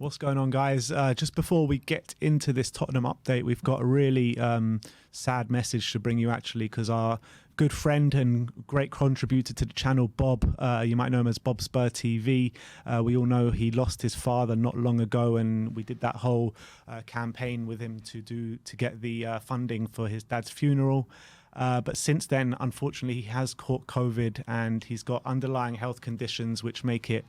What's going on, guys? Just before we get into this Tottenham update, we've got a really sad message to bring you, actually, because our good friend and great contributor to the channel, Bob, you might know him as Bob Spur TV. We all know he lost his father not long ago, and we did that whole campaign with him to get the funding for his dad's funeral. But since then, unfortunately, he has caught COVID, and he's got underlying health conditions which make it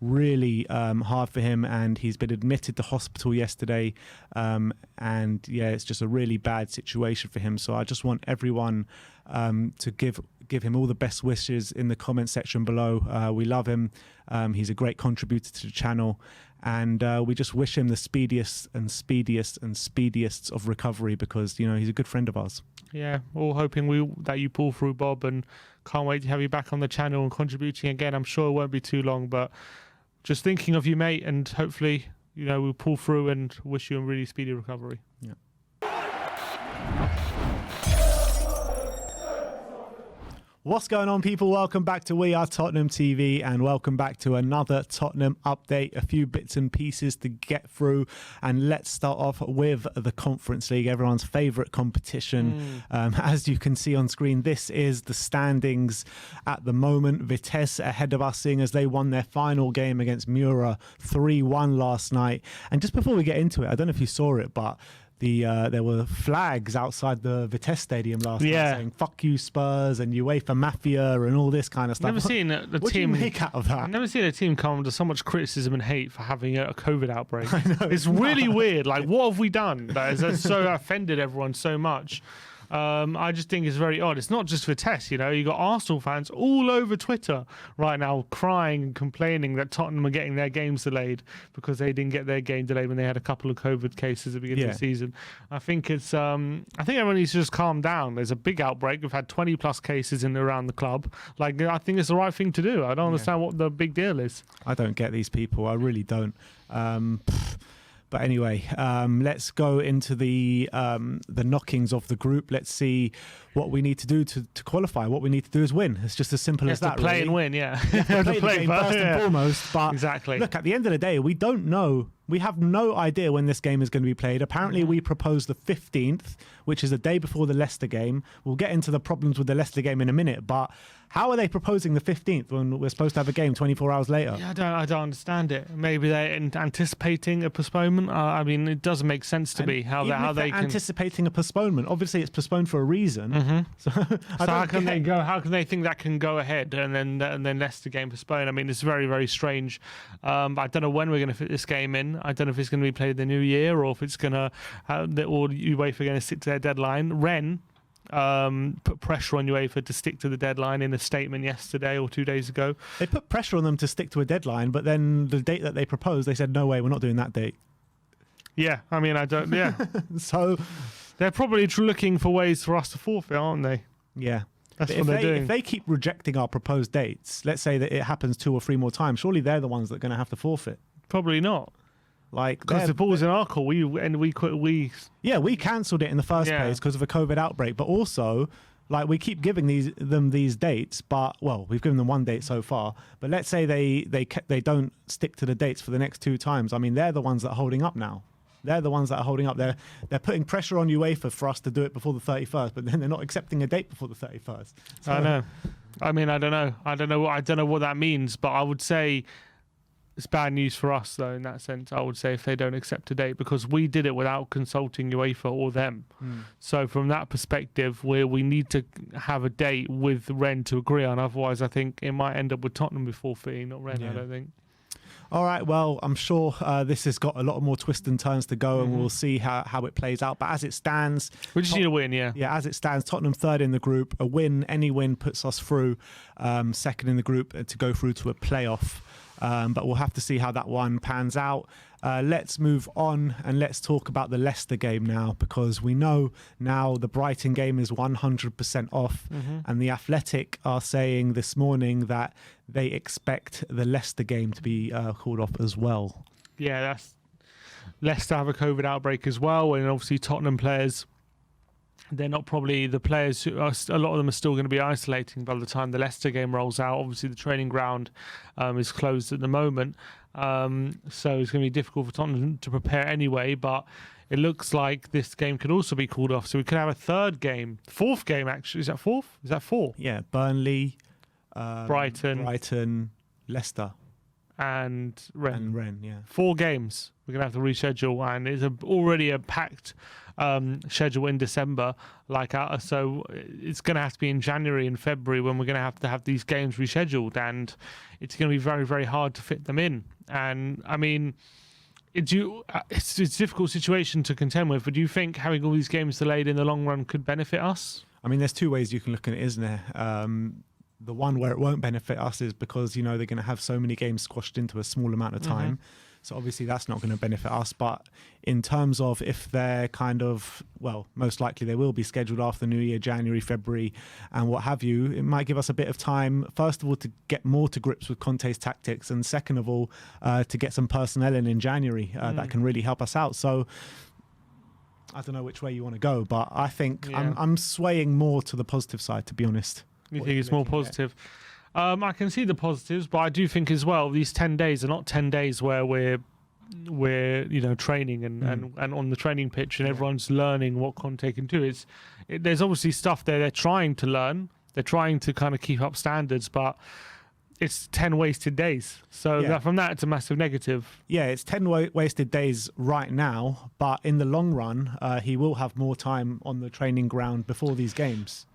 really hard for him, and he's been admitted to hospital yesterday, and yeah, it's just a really bad situation for him. So I just want everyone to give him all the best wishes in the comment section below. We love him. He's a great contributor to the channel, and we just wish him the speediest of recovery, because he's a good friend of ours. Yeah, all hoping that you pull through, Bob, and can't wait to have you back on the channel and contributing again. I'm sure it won't be too long, but just thinking of you, mate, and hopefully, we'll pull through and wish you a really speedy recovery. Yeah. What's going on, people? Welcome back to We Are Tottenham TV, and welcome back to another Tottenham update. A few bits and pieces to get through, and let's start off with the Conference League, everyone's favourite competition. As you can see on screen, this is the standings at the moment. Vitesse ahead of us, seeing as they won their final game against Mura 3-1 last night. And just before we get into it, I don't know if you saw it, but there were flags outside the Vitesse Stadium last night saying "fuck you Spurs" and UEFA Mafia and all this kind of stuff. Never seen the what team do you make out of that? I've never seen a team come under so much criticism and hate for having a COVID outbreak. I know, it's really weird. Like, what have we done that has so offended everyone so much? I just think it's very odd. It's not just Vitesse, you got Arsenal fans all over Twitter right now crying and complaining that Tottenham are getting their games delayed because they didn't get their game delayed when they had a couple of COVID cases at the beginning of the season. I think it's I think everyone needs to just calm down. There's a big outbreak. We've had 20 plus cases in and around the club. Like, I think it's the right thing to do. I don't understand what the big deal is. I don't get these people. I really don't. But anyway, let's go into the knockings of the group. Let's see what we need to do to qualify. What we need to do is win. It's just as simple as that. Play really. and win, yeah. Play the game first and foremost. But exactly. Look, at the end of the day, we don't know. We have no idea when this game is going to be played. Apparently, we proposed the 15th, which is the day before the Leicester game. We'll get into the problems with the Leicester game in a minute, but how are they proposing the 15th when we're supposed to have a game 24 hours later? Yeah, I don't understand it. Maybe they're anticipating a postponement. I mean, it doesn't make sense to me how they can anticipating a postponement. Obviously, it's postponed for a reason. So how can they go? How can they think that can go ahead and then Leicester game postponed? I mean, it's very, very strange. I don't know when we're going to fit this game in. I don't know if it's going to be played the new year or if it's going to, or UEFA are going to stick to their deadline. Ren put pressure on UEFA to stick to the deadline in a statement yesterday or 2 days ago. They put pressure on them to stick to a deadline, but then the date that they proposed, they said, no way, we're not doing that date. Yeah, I mean, I don't, yeah. So they're probably looking for ways for us to forfeit, aren't they? Yeah. That's what they're doing. If they keep rejecting our proposed dates, let's say that it happens 2 or 3 more times, surely they're the ones that are going to have to forfeit. Probably not. Like, because the ball's in our court. We cancelled it in the first place because of a COVID outbreak, but also, like, we keep giving them these dates, but we've given them 1 date so far. But let's say they don't stick to the dates for the next 2 times. I mean, they're the ones that are holding up now. They're the ones that are holding up. They're putting pressure on UEFA for us to do it before the 31st, but then they're not accepting a date before the 31st. So, I know. I mean, I don't know. I don't know what that means, but I would say it's bad news for us, though, in that sense. I would say if they don't accept a date, because we did it without consulting UEFA or them. So from that perspective, we need to have a date with Ren to agree on. Otherwise, I think it might end up with Tottenham before fitting, not Ren. I don't think. All right, well, I'm sure this has got a lot more twists and turns to go, and we'll see how it plays out. But as it stands, we just need a win, yeah. Yeah, as it stands, Tottenham 3rd in the group. A win, any win puts us through 2nd in the group to go through to a playoff. But we'll have to see how that one pans out. Let's move on and let's talk about the Leicester game now, because we know now the Brighton game is 100% off, and the Athletic are saying this morning that they expect the Leicester game to be called off as well. Yeah, that's Leicester have a COVID outbreak as well, and obviously Tottenham players, they're not probably the players who are, a lot of them are still going to be isolating by the time the Leicester game rolls out. Obviously the training ground is closed at the moment. So it's going to be difficult for Tottenham to prepare anyway, but it looks like this game could also be called off. So we could have a third game, fourth game actually. Is that fourth? Is that four? Yeah, Burnley, Brighton, Leicester, and Rennes. Yeah. 4 games we're going to have to reschedule, and it's already a packed schedule in December. So it's going to have to be in January and February when we're going to have these games rescheduled, and it's going to be very, very hard to fit them in. And I mean, it's a difficult situation to contend with, but do you think having all these games delayed in the long run could benefit us? I mean, there's 2 ways you can look at it, isn't there? The one where it won't benefit us is because, they're going to have so many games squashed into a small amount of time. So obviously that's not going to benefit us. But in terms of if they're most likely they will be scheduled after the New Year, January, February and what have you, it might give us a bit of time, first of all, to get more to grips with Conte's tactics, and second of all, to get some personnel in January that can really help us out. So I don't know which way you want to go, but I think I'm swaying more to the positive side, to be honest. You think it's more positive? I can see the positives, but I do think as well these 10 days are not 10 days where we're training and on the training pitch and everyone's learning what Conte can do. There's obviously stuff there they're trying to learn. They're trying to kind of keep up standards, but it's 10 wasted days. So from that, it's a massive negative. Yeah, it's 10 wasted days right now, but in the long run, he will have more time on the training ground before these games.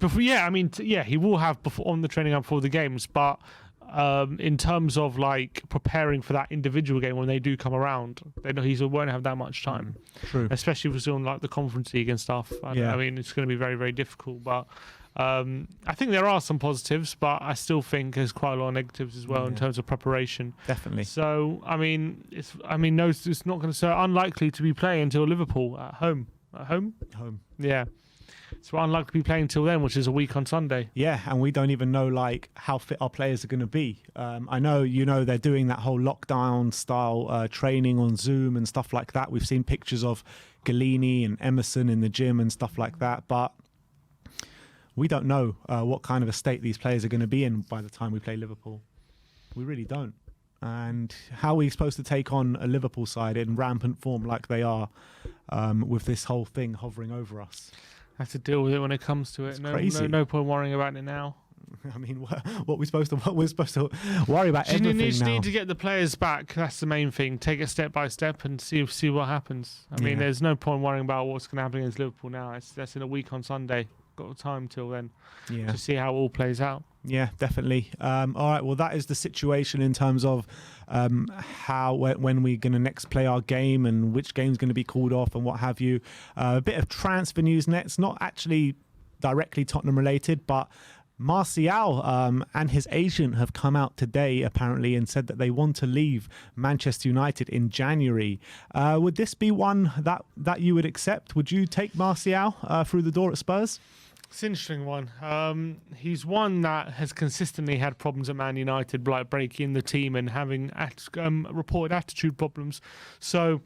He will have on the training ground before the games, but in terms of preparing for that individual game when they do come around, he won't have that much time. True. Especially if we're still on the Conference League and stuff. I mean, it's going to be very, very difficult, but I think there are some positives, but I still think there's quite a lot of negatives as well in terms of preparation. Definitely. So it's not going to so unlikely to be playing until Liverpool at home. At home? Home. Yeah. So we're unlikely to be playing till then, which is a week on Sunday. Yeah, and we don't even know how fit our players are going to be. I know they're doing that whole lockdown style training on Zoom and stuff like that. We've seen pictures of Galini and Emerson in the gym and stuff like that, but we don't know what kind of a state these players are going to be in by the time we play Liverpool. We really don't. And how are we supposed to take on a Liverpool side in rampant form like they are with this whole thing hovering over us? Have to deal with it when it comes to it. No point worrying about it now. I mean, what we're supposed to worry about everything now. You need to get the players back. That's the main thing. Take it step by step and see what happens. I mean, there's no point worrying about what's going to happen against Liverpool now. That's in a week on Sunday. Got time till then to see how it all plays out. Yeah, definitely. All right, well, that is the situation in terms of when we're going to next play our game and which game's going to be called off and what have you. A bit of transfer news next, not actually directly Tottenham related, but Martial and his agent have come out today apparently and said that they want to leave Manchester United in January. Would this be one that you would accept? Would you take Martial through the door at Spurs? It's an interesting one. He's one that has consistently had problems at Man United, like breaking the team and having reported attitude problems. So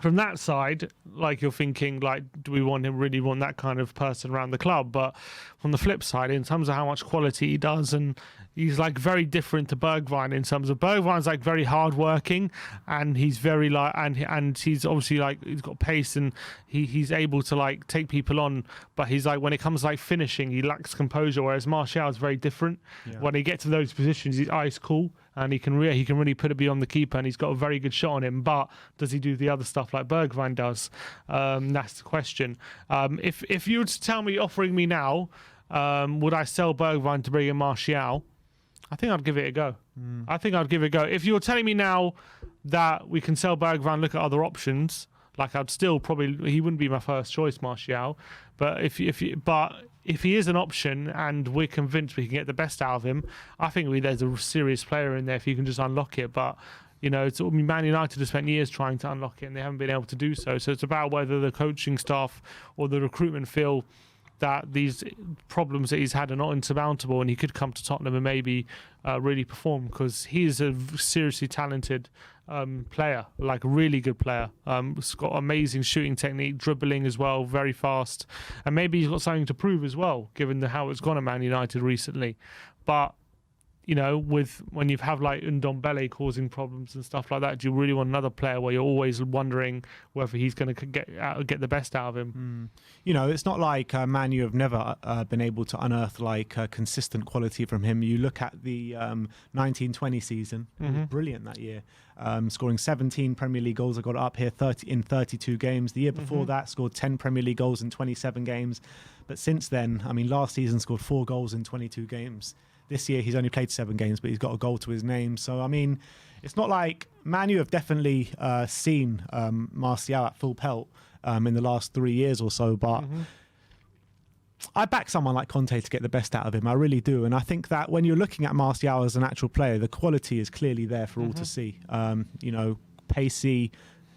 from that side, you're thinking, do we really want that kind of person around the club? But from the flip side, in terms of how much quality he does, and he's very different to Bergwijn in terms of Bergwijn's very hardworking, and he's very and he's obviously he's got pace and he's able to take people on. But he's when it comes to finishing, he lacks composure. Whereas Martial is very different. Yeah. When he gets to those positions, he's ice cool. And he can really put it beyond the keeper, and he's got a very good shot on him. But does he do the other stuff like Bergwijn does? That's the question. If you were to tell me, offering me now, would I sell Bergwijn to bring in Martial? I think I'd give it a go. I think I'd give it a go. If you're telling me now that we can sell Bergwijn, look at other options, I'd still probably, he wouldn't be my first choice, Martial. But if he is an option and we're convinced we can get the best out of him, I think there's a serious player in there if you can just unlock it. But it's Man United have spent years trying to unlock it and they haven't been able to do so. So it's about whether the coaching staff or the recruitment feel that these problems that he's had are not insurmountable and he could come to Tottenham and maybe really perform, because he is a seriously talented player, a really good player. He's got amazing shooting technique, dribbling as well, very fast, and maybe he's got something to prove as well, given how it's gone at Man United recently. But you know, when you have like Ndombele causing problems and stuff like that, do you really want another player where you're always wondering whether he's going to get the best out of him? You know, it's not like Man U have never been able to unearth like consistent quality from him. You look at the 1920 season, he was brilliant that year, scoring 17 Premier League goals. I got it up here, 30 in 32 games. The year before that, scored 10 Premier League goals in 27 games. But since then, I mean, last season scored 4 goals in 22 games. This year, he's only played 7 games, but he's got a goal to his name. So, I mean, it's not like Man U have definitely seen Martial at full pelt in the last 3 years or so. But I back someone like Conte to get the best out of him. I really do. And I think that when you're looking at Martial as an actual player, the quality is clearly there for all to see. You know, pacey,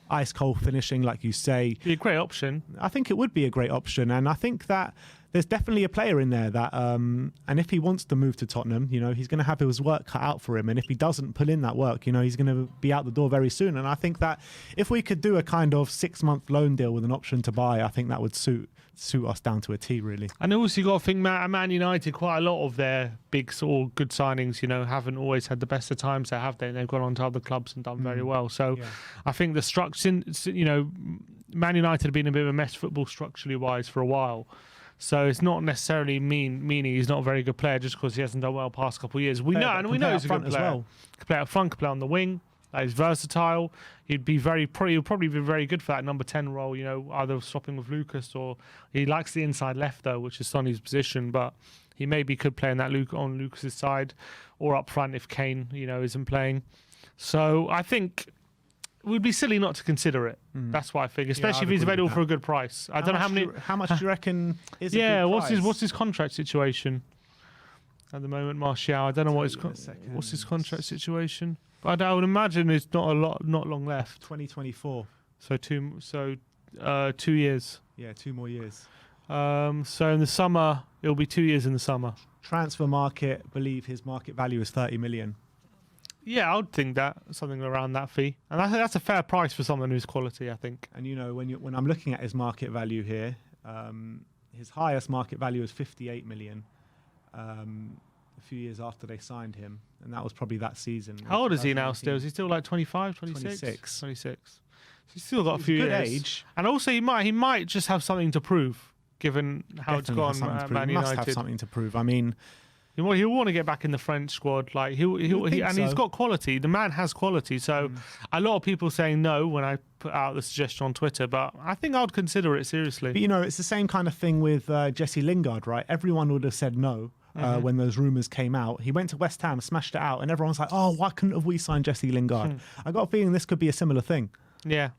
ice cold finishing, like you say. Be a great option. I think it would be a great option. And I think that there's definitely a player in there that, and if he wants to move to Tottenham, you know, he's going to have his work cut out for him. And if he doesn't put in that work, you know, he's going to be out the door very soon. And I think that if we could do a kind of 6-month loan deal with an option to buy, I think that would suit us down to a T, really. And also, you got to think, Man United, quite a lot of their big sort of good signings, you know, haven't always had the best of times. They have. They've gone on to other clubs and done very well. So I think the structure, you know, Man United have been a bit of a mess football structurally wise for a while. So it's not necessarily meaning he's not a very good player just because he hasn't done well past couple of years. We know he's a good player. As well. Could play up front, could play on the wing. He's versatile. He'd probably be very good for that number 10 role. You know, either swapping with Lucas, or he likes the inside left though, which is Sonny's position. But he maybe could play in that on Lucas's side, or up front if Kane, you know, isn't playing. So I think it would be silly not to consider it. That's what I think, especially if he's available for a good price. I don't know how many. How much do you reckon is a yeah, good price? what's his contract situation at the moment, Martial? I don't know what's his contract situation. But I would imagine it's not long left. 2024. So 2 years. Yeah, 2 more years. So in the summer, it'll be 2 years in the summer. Transfer market, believe his market value is 30 million. Yeah, I would think that something around that fee, and that's a fair price for someone who's quality, I think. And you know, when I'm looking at his market value here, his highest market value is 58 million. A few years after they signed him, and that was probably that season. How old is he now still? Is he still like 25, 26? 26. So he's still got a few years. Good age. And also he might just have something to prove, given how Definitely it's gone at Man United. He must have something to prove. I mean, he'll want to get back in the French squad. Like he's got quality. The man has quality. So a lot of people saying no when I put out the suggestion on Twitter, but I think I would consider it seriously. But you know, it's the same kind of thing with Jesse Lingard, right? Everyone would have said no. When those rumours came out, he went to West Ham, smashed it out, and everyone's like, "Oh, why couldn't have we signed Jesse Lingard?" I got a feeling this could be a similar thing. Yeah,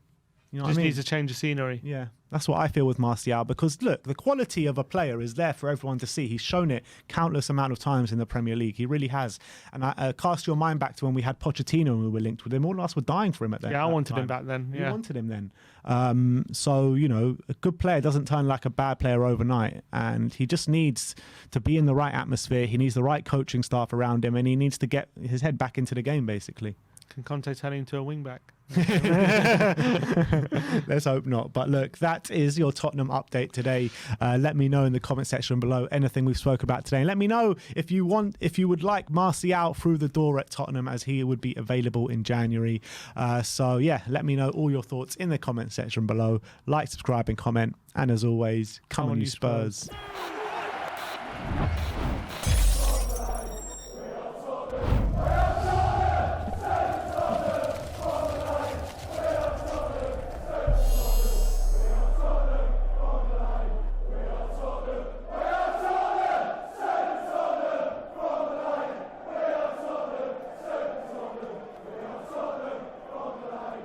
you know, just needs a change of scenery. Yeah, that's what I feel with Martial, because look, the quality of a player is there for everyone to see. He's shown it countless amount of times in the Premier League. He really has. And I cast your mind back to when we had Pochettino and we were linked with him. All of us were dying for him at that. Yeah, I wanted him back then. You wanted him then. So, you know, a good player doesn't turn like a bad player overnight, and he just needs to be in the right atmosphere. He needs the right coaching staff around him, and he needs to get his head back into the game, basically. Can Conte turn him into a wing back? Let's hope not. But look, that is your Tottenham update today. Let me know in the comment section below anything we've spoke about today, and let me know if you would like Martial through the door at Tottenham, as he would be available in January. So yeah, let me know all your thoughts in the comment section below. Like, subscribe and comment, and as always, come on you Spurs.